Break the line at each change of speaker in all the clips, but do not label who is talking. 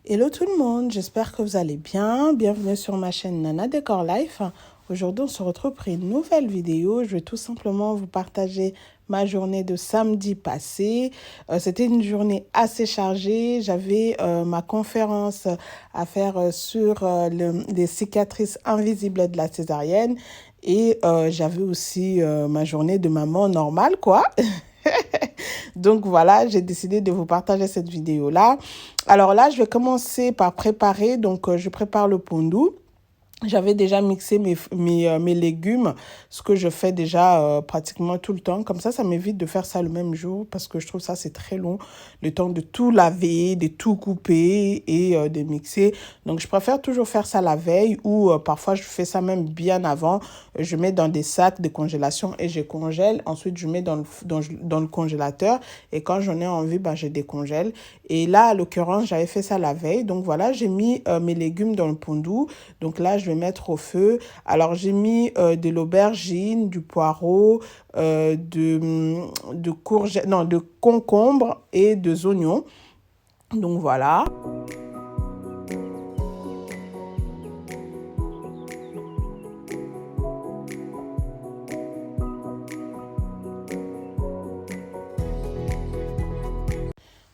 Hello tout le monde, j'espère que vous allez bien. Bienvenue sur ma chaîne Nana Décor Life. Aujourd'hui, on se retrouve pour une nouvelle vidéo. Je vais tout simplement vous partager ma journée de samedi passé. C'était une journée assez chargée. J'avais ma conférence à faire sur les cicatrices invisibles de la césarienne. Et j'avais aussi ma journée de maman normale, quoi. Donc voilà, j'ai décidé de vous partager cette vidéo-là. Alors là, je vais commencer par préparer. Donc, je prépare le pondu. J'avais déjà mixé mes légumes, ce que je fais déjà pratiquement tout le temps. Comme ça m'évite de faire ça le même jour parce que je trouve ça, c'est très long. Le temps de tout laver, de tout couper et de mixer. Donc, je préfère toujours faire ça la veille ou parfois, je fais ça même bien avant. Je mets dans des sacs de congélation et je congèle. Ensuite, je mets dans le congélateur et quand j'en ai envie, je décongèle. Et là, à l'occurrence, j'avais fait ça la veille. Donc, voilà, j'ai mis mes légumes dans le pondu. Donc là, je vais mettre au feu. Alors, j'ai mis de l'aubergine, du poireau, de courgettes, non, de concombre et des oignons. Donc, voilà.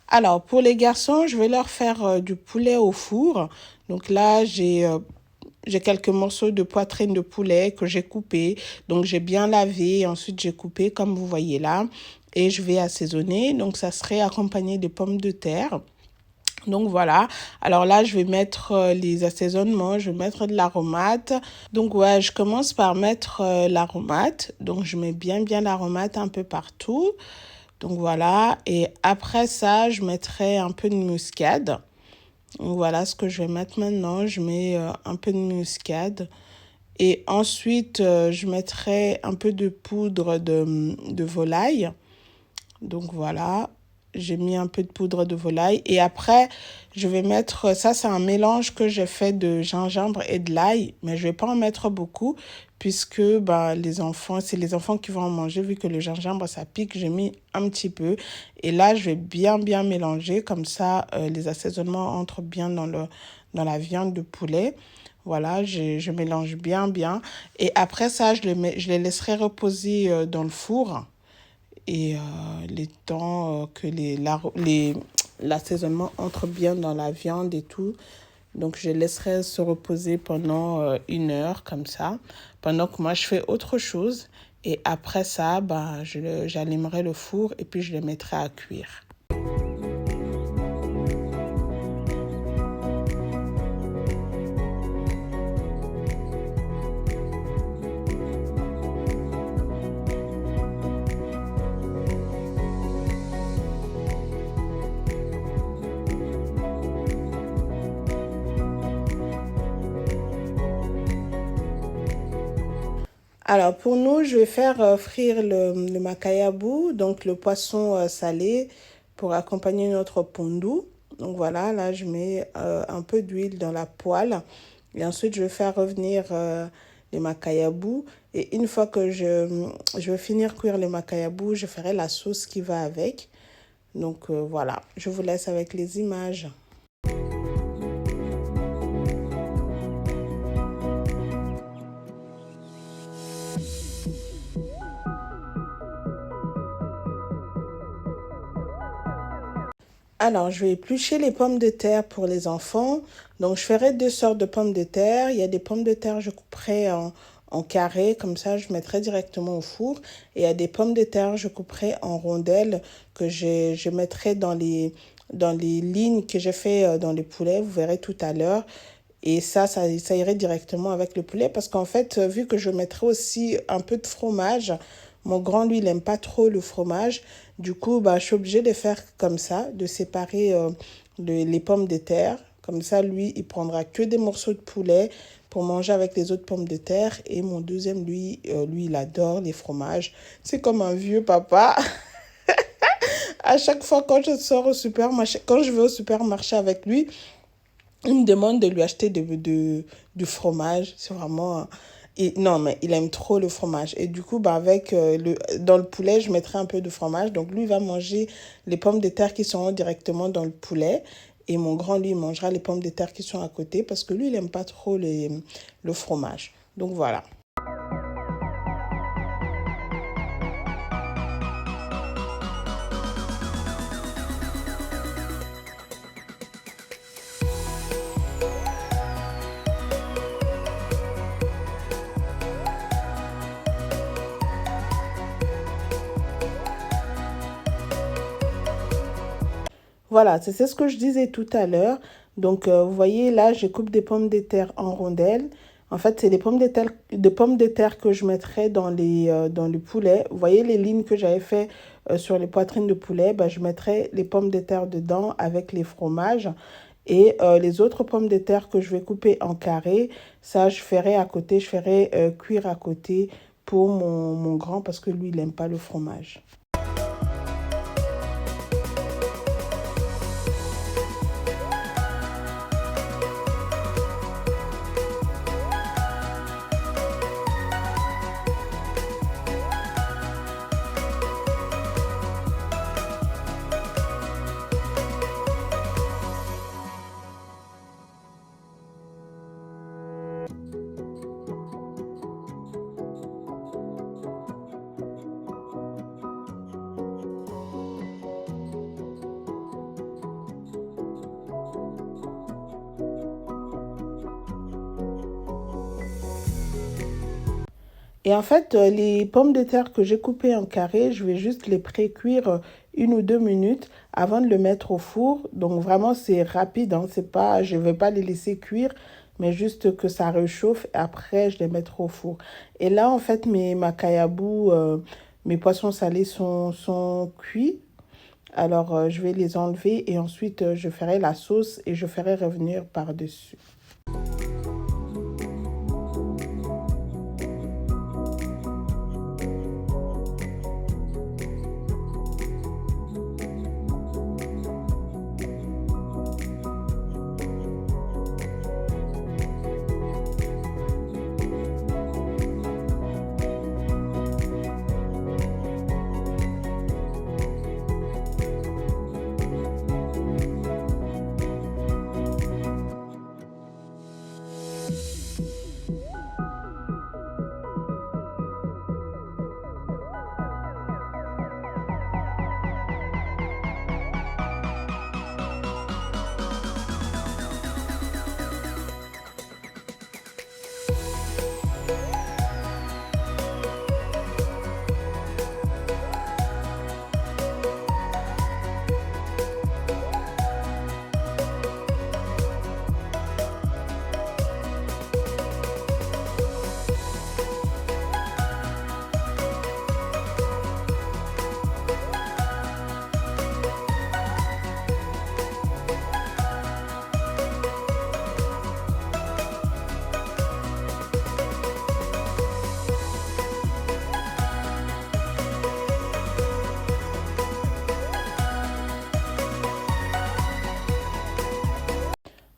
Alors, pour les garçons, je vais leur faire du poulet au four. Donc là, j'ai quelques morceaux de poitrine de poulet que j'ai coupé. Donc, j'ai bien lavé. Ensuite, j'ai coupé comme vous voyez là. Et je vais assaisonner. Donc, ça serait accompagné de pommes de terre. Donc, voilà. Alors là, je vais mettre les assaisonnements. Je vais mettre de l'aromate. Donc, ouais, je commence par mettre l'aromate. Donc, je mets bien l'aromate un peu partout. Donc, voilà. Et après ça, je mettrai un peu de muscade. Donc, voilà ce que je vais mettre maintenant. Je mets un peu de muscade. Et ensuite, je mettrai un peu de poudre de volaille. Donc, voilà. J'ai mis un peu de poudre de volaille. Et après, je vais mettre... Ça, c'est un mélange que j'ai fait de gingembre et de l'ail. Mais je ne vais pas en mettre beaucoup puisque les enfants, c'est les enfants qui vont en manger. Vu que le gingembre, ça pique, j'ai mis un petit peu. Et là, je vais bien mélanger. Comme ça, les assaisonnements entrent bien dans la viande de poulet. Voilà, je mélange bien. Et après ça, je les laisserai reposer dans le four. Et les temps que l'assaisonnement entre bien dans la viande et tout. Donc, je laisserai se reposer pendant 1 heure comme ça. Pendant que moi, je fais autre chose. Et après ça, j'allumerai le four et puis je les mettrai à cuire. Alors, pour nous, je vais faire frire le macayabu, donc le poisson salé, pour accompagner notre pondu. Donc, voilà, là, je mets un peu d'huile dans la poêle. Et ensuite, je vais faire revenir les macayabu. Et une fois que je vais finir cuire les macayabu, je ferai la sauce qui va avec. Donc, voilà, je vous laisse avec les images. Alors, je vais éplucher les pommes de terre pour les enfants. Donc, je ferai 2 sortes de pommes de terre. Il y a des pommes de terre, je couperai en carrés, comme ça, je mettrai directement au four. Et il y a des pommes de terre, je couperai en rondelles que je mettrai dans les lignes que j'ai fait dans les poulets. Vous verrez tout à l'heure. Et ça irait directement avec le poulet parce qu'en fait, vu que je mettrai aussi un peu de fromage, mon grand, lui, il n'aime pas trop le fromage. Du coup, je suis obligée de faire comme ça, de séparer les pommes de terre. Comme ça, lui, il prendra que des morceaux de poulet pour manger avec les autres pommes de terre. Et mon deuxième, lui, il adore les fromages. C'est comme un vieux papa. À chaque fois, quand je sors au supermarché, quand je vais au supermarché avec lui, il me demande de lui acheter du fromage. C'est vraiment... non, mais il aime trop le fromage. Et du coup, dans le poulet, je mettrai un peu de fromage. Donc, lui, il va manger les pommes de terre qui seront directement dans le poulet. Et mon grand, lui, mangera les pommes de terre qui sont à côté parce que lui, il n'aime pas trop le fromage. Donc voilà. Voilà, c'est ce que je disais tout à l'heure. Donc, vous voyez, là, je coupe des pommes de terre en rondelles. En fait, c'est des pommes de terre que je mettrai dans le poulet. Vous voyez les lignes que j'avais fait sur les poitrines de poulet? Ben, je mettrai les pommes de terre dedans avec les fromages. Et les autres pommes de terre que je vais couper en carrés, ça, je ferai à côté. Je ferai cuire à côté pour mon grand parce que lui, il n'aime pas le fromage. Et en fait, les pommes de terre que j'ai coupées en carrés, je vais juste les pré-cuire 1 ou 2 minutes avant de le mettre au four. Donc vraiment, c'est rapide, hein, c'est pas, je ne vais pas les laisser cuire, mais juste que ça réchauffe et après, je les mettrai au four. Et là, en fait, mes macayabous, mes poissons salés sont cuits. Alors, je vais les enlever et ensuite, je ferai la sauce et je ferai revenir par-dessus.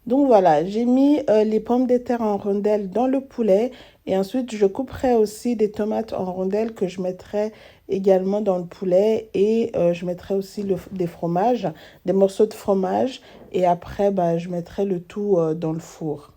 Donc voilà, j'ai mis les pommes de terre en rondelles dans le poulet et ensuite je couperai aussi des tomates en rondelles que je mettrai également dans le poulet et je mettrai aussi des fromages, des morceaux de fromage et après bah, je mettrai le tout dans le four.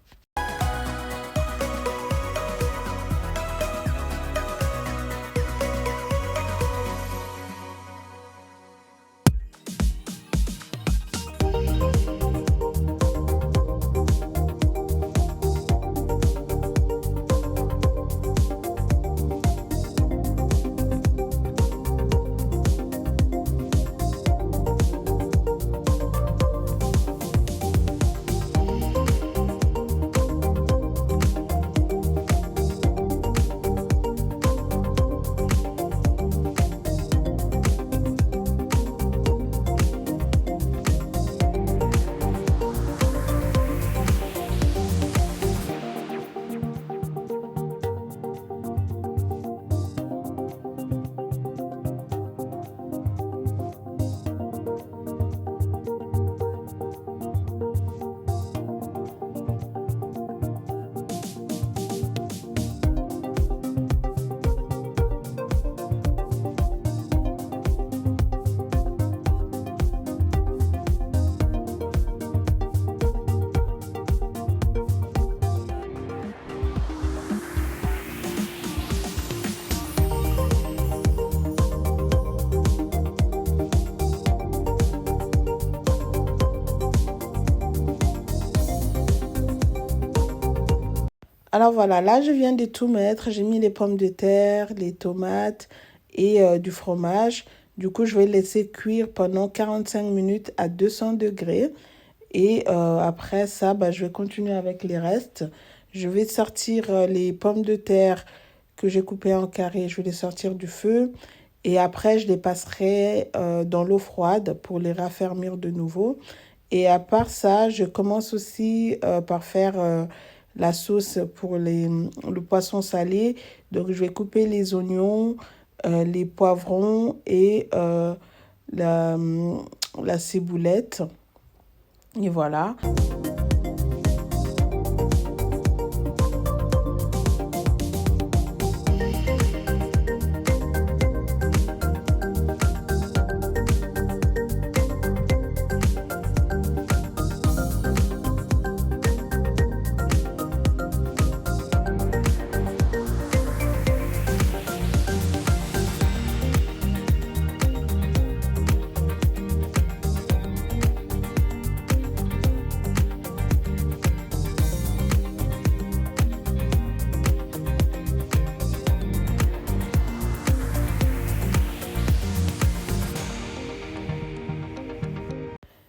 Alors voilà, là je viens de tout mettre. J'ai mis les pommes de terre, les tomates et du fromage. Du coup, je vais laisser cuire pendant 45 minutes à 200 degrés. Et après ça, bah, je vais continuer avec les restes. Je vais sortir les pommes de terre que j'ai coupées en carré. Je vais les sortir du feu. Et après, je les passerai dans l'eau froide pour les raffermir de nouveau. Et à part ça, je commence aussi par faire la sauce pour le poisson salé. Donc, je vais couper les oignons, les poivrons et la, la ciboulette. Et voilà.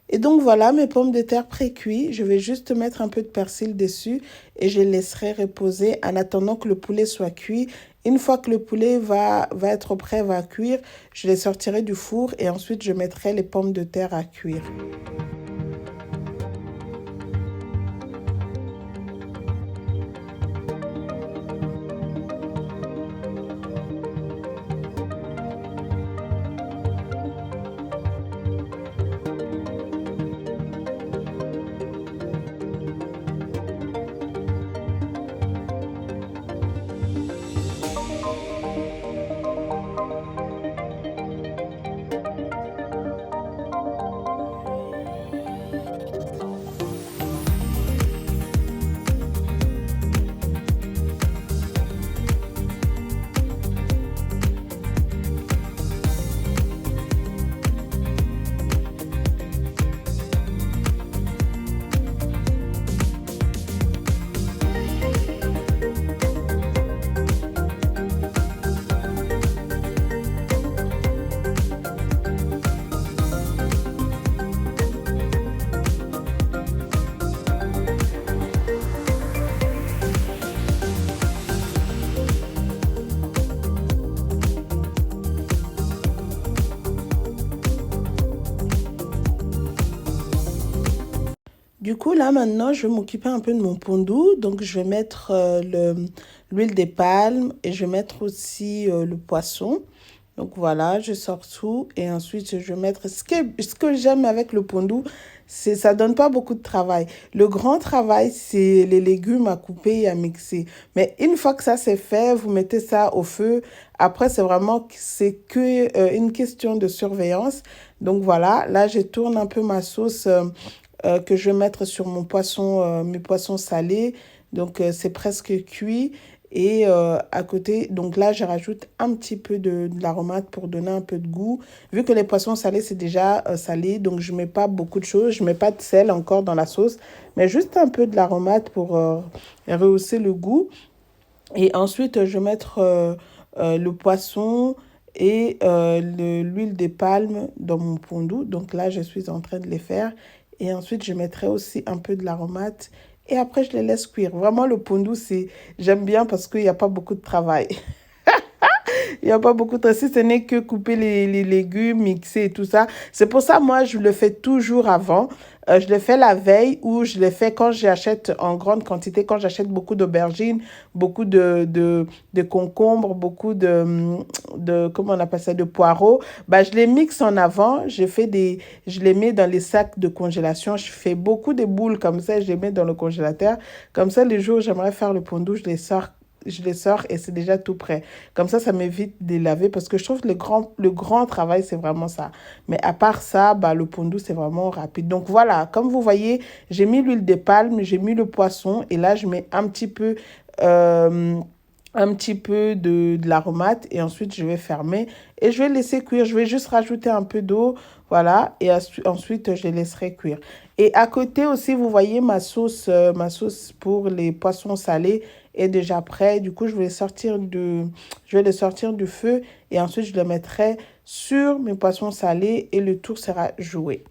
Et donc voilà mes pommes de terre pré-cuits. Je vais juste mettre un peu de persil dessus et je les laisserai reposer en attendant que le poulet soit cuit. Une fois que le poulet va être prêt, va cuire, je les sortirai du four et ensuite je mettrai les pommes de terre à cuire. Du coup, là, maintenant, je vais m'occuper un peu de mon pondou. Donc, je vais mettre l'huile des palmes et je vais mettre aussi le poisson. Donc, voilà, je sors tout. Et ensuite, je vais mettre... Ce que j'aime avec le pondou, c'est ça donne pas beaucoup de travail. Le grand travail, c'est les légumes à couper et à mixer. Mais une fois que ça, c'est fait, vous mettez ça au feu. Après, c'est que une question de surveillance. Donc, voilà, là, je tourne un peu ma sauce que je vais mettre sur mes poissons salés. Donc, c'est presque cuit. Et à côté, donc là, je rajoute un petit peu de l'aromate pour donner un peu de goût. Vu que les poissons salés, c'est déjà salé, donc je ne mets pas beaucoup de choses. Je ne mets pas de sel encore dans la sauce, mais juste un peu de l'aromate pour rehausser le goût. Et ensuite, je vais mettre le poisson et l'huile des palmes dans mon pondou. Donc là, je suis en train de les faire. Et ensuite, je mettrai aussi un peu de l'aromate. Et après, je les laisse cuire. Vraiment, le pondou, j'aime bien parce qu'il n'y a pas beaucoup de travail. Il n'y a pas beaucoup de... Si ce n'est que couper les légumes, mixer et tout ça. C'est pour ça, moi, je le fais toujours avant. Je le fais la veille ou je le fais quand j'achète en grande quantité, quand j'achète beaucoup d'aubergines, beaucoup de concombres, beaucoup comment on appelle ça, de poireaux. Bah, je les mixe en avant. Je les mets dans les sacs de congélation. Je fais beaucoup de boules comme ça. Je les mets dans le congélateur. Comme ça, les jours où j'aimerais faire le pondou, je les sors et c'est déjà tout prêt. Comme ça m'évite de les laver parce que je trouve que le grand travail, c'est vraiment ça. Mais à part ça, bah, le pondou, c'est vraiment rapide. Donc voilà, comme vous voyez, j'ai mis l'huile de palme, j'ai mis le poisson et là, je mets euh, un petit peu de l'aromate et ensuite, je vais fermer et je vais laisser cuire. Je vais juste rajouter un peu d'eau, voilà, et ensuite, je les laisserai cuire. Et à côté aussi, vous voyez ma sauce pour les poissons salés est déjà prêt. Du coup, je vais le sortir du feu et ensuite je le mettrai sur mes poissons salés et le tour sera joué.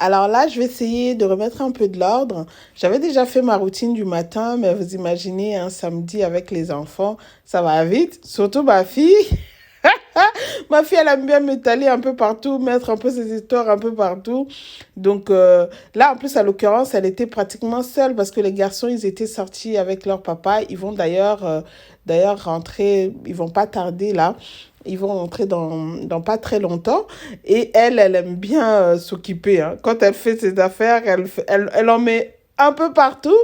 Alors là, je vais essayer de remettre un peu de l'ordre. J'avais déjà fait ma routine du matin, mais vous imaginez, un samedi avec les enfants, ça va vite. Surtout ma fille. Ma fille, elle aime bien m'étaler un peu partout, mettre un peu ses histoires un peu partout. Donc là, en plus, à l'occurrence, elle était pratiquement seule parce que les garçons, ils étaient sortis avec leur papa. Ils vont d'ailleurs rentrer, ils vont pas tarder là. Ils vont rentrer dans pas très longtemps. Et elle aime bien s'occuper. Hein. Quand elle fait ses affaires, elle en met un peu partout.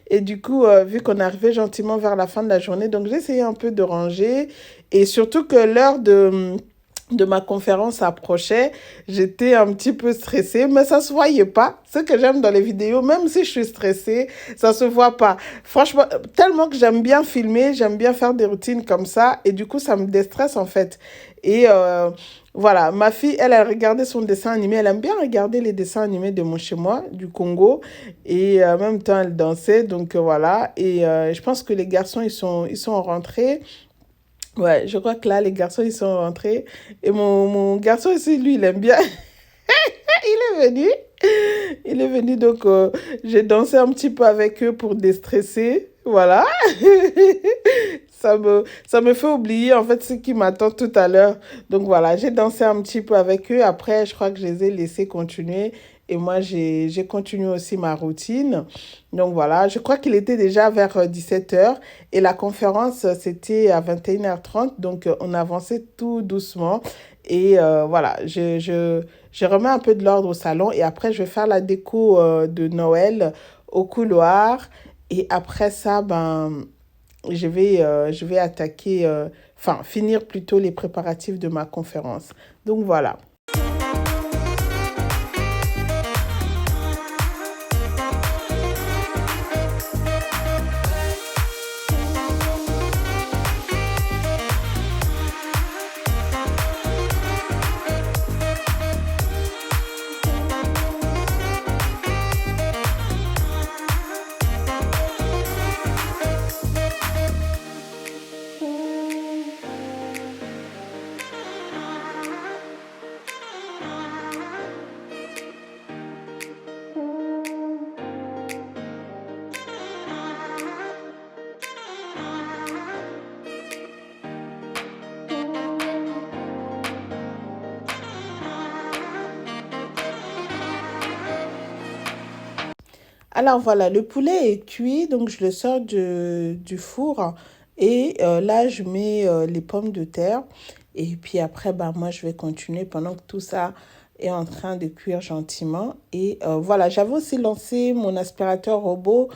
Et du coup, vu qu'on arrivait gentiment vers la fin de la journée, donc j'ai essayé un peu de ranger. Et surtout que l'heure de ma conférence approchait, j'étais un petit peu stressée, mais ça se voyait pas. Ce que j'aime dans les vidéos, même si je suis stressée, ça se voit pas. Franchement, tellement que j'aime bien filmer, j'aime bien faire des routines comme ça, et du coup, ça me déstresse en fait. Et voilà, ma fille, elle regardait son dessin animé, elle aime bien regarder les dessins animés de mon chez moi, du Congo, et en même temps, elle dansait, donc voilà. Et je pense que les garçons, ils sont rentrés. Ouais, je crois que là, les garçons, ils sont rentrés. Et mon garçon aussi, lui, il aime bien. Il est venu. Il est venu, donc j'ai dansé un petit peu avec eux pour déstresser. Voilà. Ça me fait oublier en fait ce qui m'attend tout à l'heure. Donc voilà, j'ai dansé un petit peu avec eux. Après, je crois que je les ai laissés continuer. Et moi, j'ai continué aussi ma routine. Donc voilà, je crois qu'il était déjà vers 17 heures. Et la conférence, c'était à 21h30. Donc on avançait tout doucement. Et voilà, je remets un peu de l'ordre au salon. Et après, je vais faire la déco de Noël au couloir. Et après ça, ben, je vais attaquer, enfin, finir plutôt les préparatifs de ma conférence. Donc voilà. Alors voilà, le poulet est cuit, donc je le sors du four et là je mets les pommes de terre et puis après bah moi je vais continuer pendant que tout ça est en train de cuire gentiment et voilà, j'avais aussi lancé mon aspirateur robot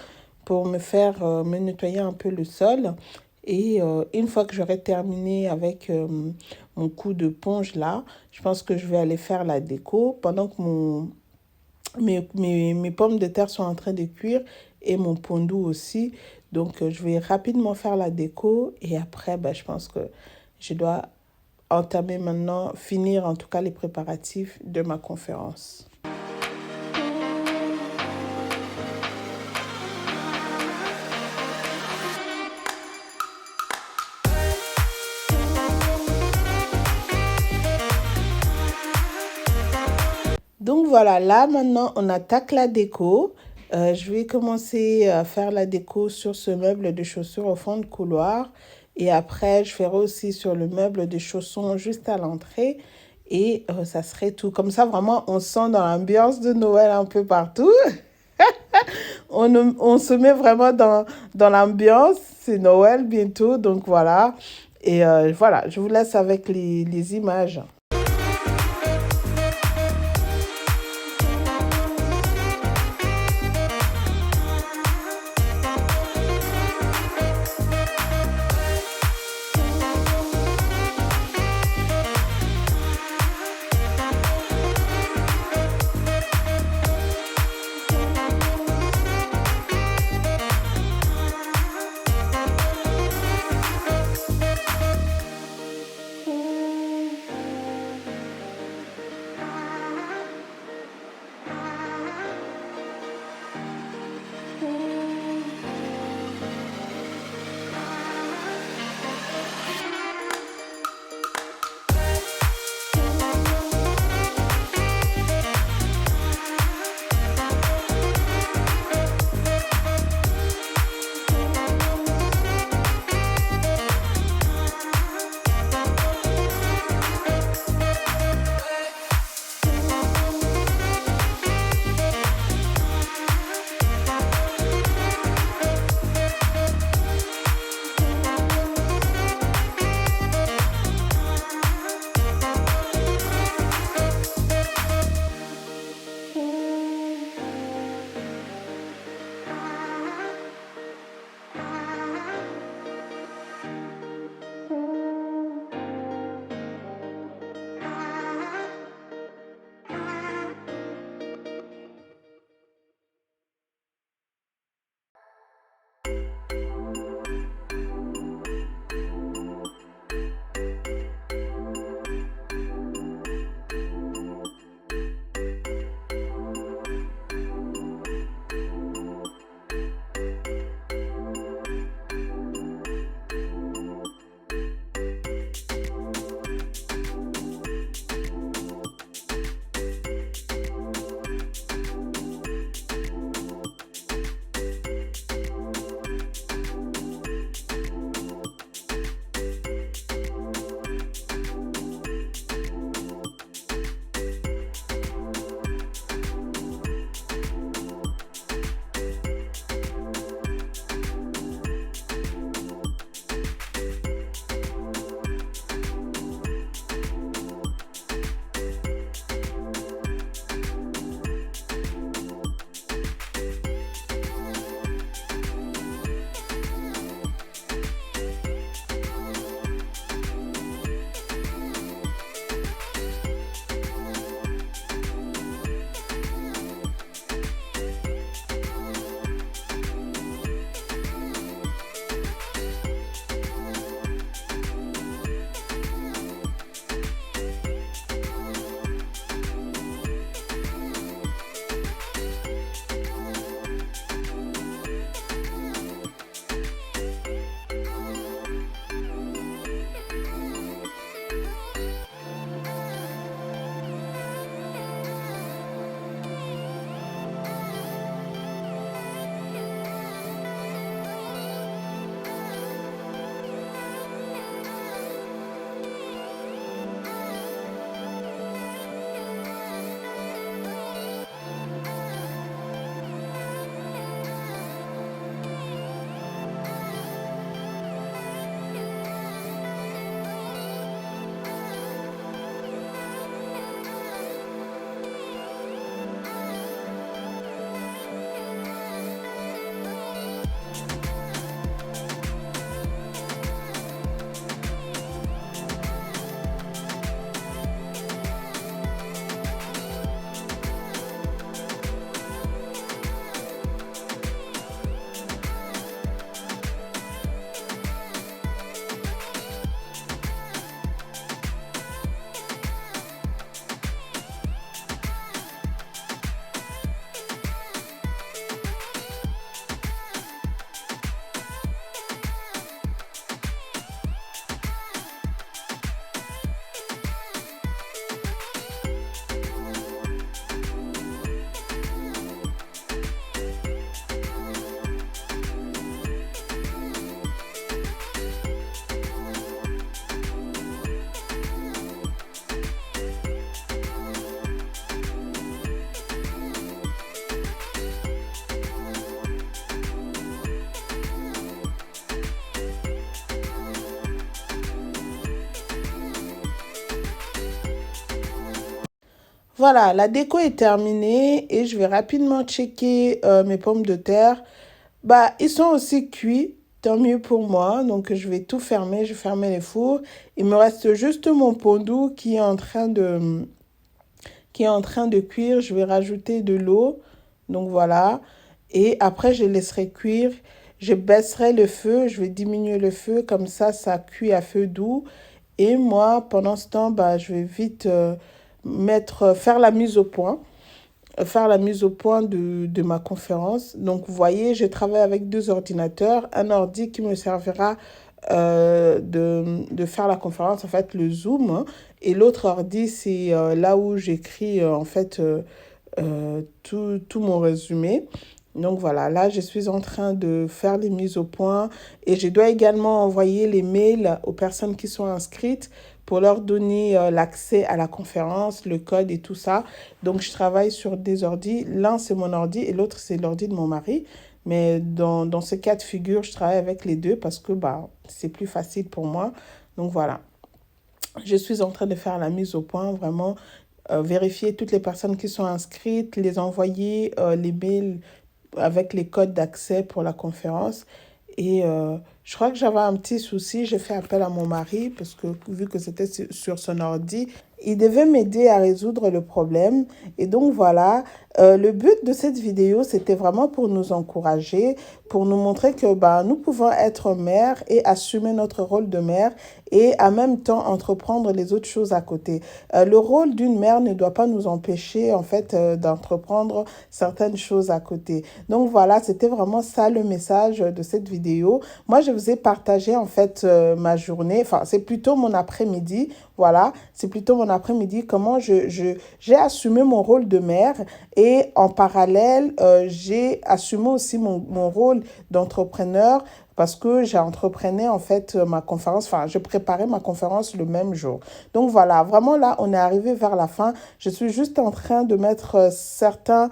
pour me nettoyer un peu le sol et une fois que j'aurai terminé avec mon coup de ponge là, je pense que je vais aller faire la déco pendant que mes pommes de terre sont en train de cuire et mon pondou aussi. Donc, je vais rapidement faire la déco et après, ben, je pense que je dois entamer maintenant, finir en tout cas les préparatifs de ma conférence. Donc voilà, là maintenant on attaque la déco. Je vais commencer à faire la déco sur ce meuble de chaussures au fond de couloir. Et après, je ferai aussi sur le meuble des chaussons juste à l'entrée. Et ça serait tout. Comme ça, vraiment, on sent dans l'ambiance de Noël un peu partout. On se met vraiment dans l'ambiance. C'est Noël bientôt, donc voilà. Et voilà, je vous laisse avec les images. Voilà, la déco est terminée et je vais rapidement checker mes pommes de terre. Bah, ils sont aussi cuits, tant mieux pour moi. Donc, je vais tout fermer, je vais fermer les fours. Il me reste juste mon pondou qui est en train de cuire. Je vais rajouter de l'eau. Donc, voilà. Et après, je laisserai cuire. Je baisserai le feu, je vais diminuer le feu. Comme ça cuit à feu doux. Et moi, pendant ce temps, bah, je vais vite faire la mise au point de ma conférence. Donc, vous voyez, je travaille avec deux ordinateurs. Un ordi qui me servira de faire la conférence, en fait, le Zoom, hein. Et l'autre ordi, c'est là où j'écris, tout mon résumé. Donc voilà, là, je suis en train de faire les mises au point et je dois également envoyer les mails aux personnes qui sont inscrites pour leur donner l'accès à la conférence, le code et tout ça. Donc, je travaille sur des ordis. L'un, c'est mon ordi et l'autre, c'est l'ordi de mon mari. Mais dans ce cas de figure, je travaille avec les deux parce que bah, c'est plus facile pour moi. Donc, voilà. Je suis en train de faire la mise au point, vraiment vérifier toutes les personnes qui sont inscrites, les envoyer les mails avec les codes d'accès pour la conférence. Et je crois que j'avais un petit souci. J'ai fait appel à mon mari parce que vu que c'était sur son ordi, il devait m'aider à résoudre le problème. Et donc voilà, le but de cette vidéo, c'était vraiment pour nous encourager, pour nous montrer que bah, nous pouvons être mères et assumer notre rôle de mère et en même temps entreprendre les autres choses à côté. Le rôle d'une mère ne doit pas nous empêcher en fait d'entreprendre certaines choses à côté. Donc voilà, c'était vraiment ça le message de cette vidéo. Moi, je vous ai partagé en fait ma journée, enfin c'est plutôt mon après-midi. Voilà, c'est plutôt mon après-midi, comment j'ai assumé mon rôle de mère et en parallèle, j'ai assumé aussi mon rôle d'entrepreneur parce que j'ai entreprené en fait ma conférence, enfin je préparais ma conférence le même jour. Donc voilà, vraiment là, on est arrivé vers la fin. Je suis juste en train de mettre certains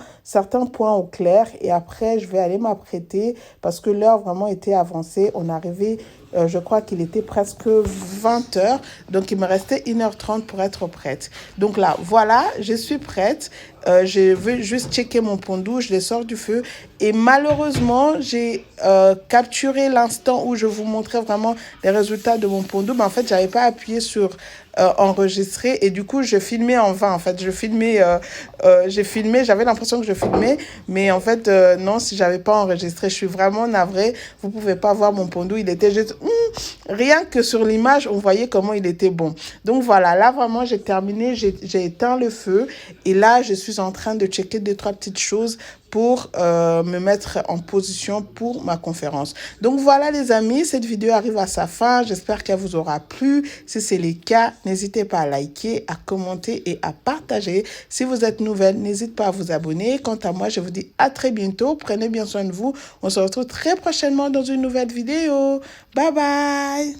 points au clair et après je vais aller m'apprêter parce que l'heure vraiment était avancée. On est arrivé, je crois qu'il était presque 20 heures, donc il me restait 1h30 pour être prête. Donc là, voilà, je suis prête. Je veux juste checker mon pondou, je les sors du feu. Et malheureusement, j'ai capturé l'instant où je vous montrais vraiment les résultats de mon pondou. Mais en fait, j'avais pas appuyé sur enregistrer et du coup, je filmais en vain. En fait, j'ai filmé, j'avais l'impression que je filmais, mais en fait, non, si j'avais pas enregistré, je suis vraiment navrée. Vous pouvez pas voir mon pondou, il était juste... rien que sur l'image, on voyait comment il était bon. Donc voilà, là vraiment, j'ai terminé, j'ai éteint le feu et là, je suis en train de checker deux, trois petites choses pour me mettre en position pour ma conférence. Donc voilà les amis, cette vidéo arrive à sa fin. J'espère qu'elle vous aura plu. Si c'est le cas, n'hésitez pas à liker, à commenter et à partager. Si vous êtes nouvelle, n'hésitez pas à vous abonner. Quant à moi, je vous dis à très bientôt. Prenez bien soin de vous. On se retrouve très prochainement dans une nouvelle vidéo. Bye bye!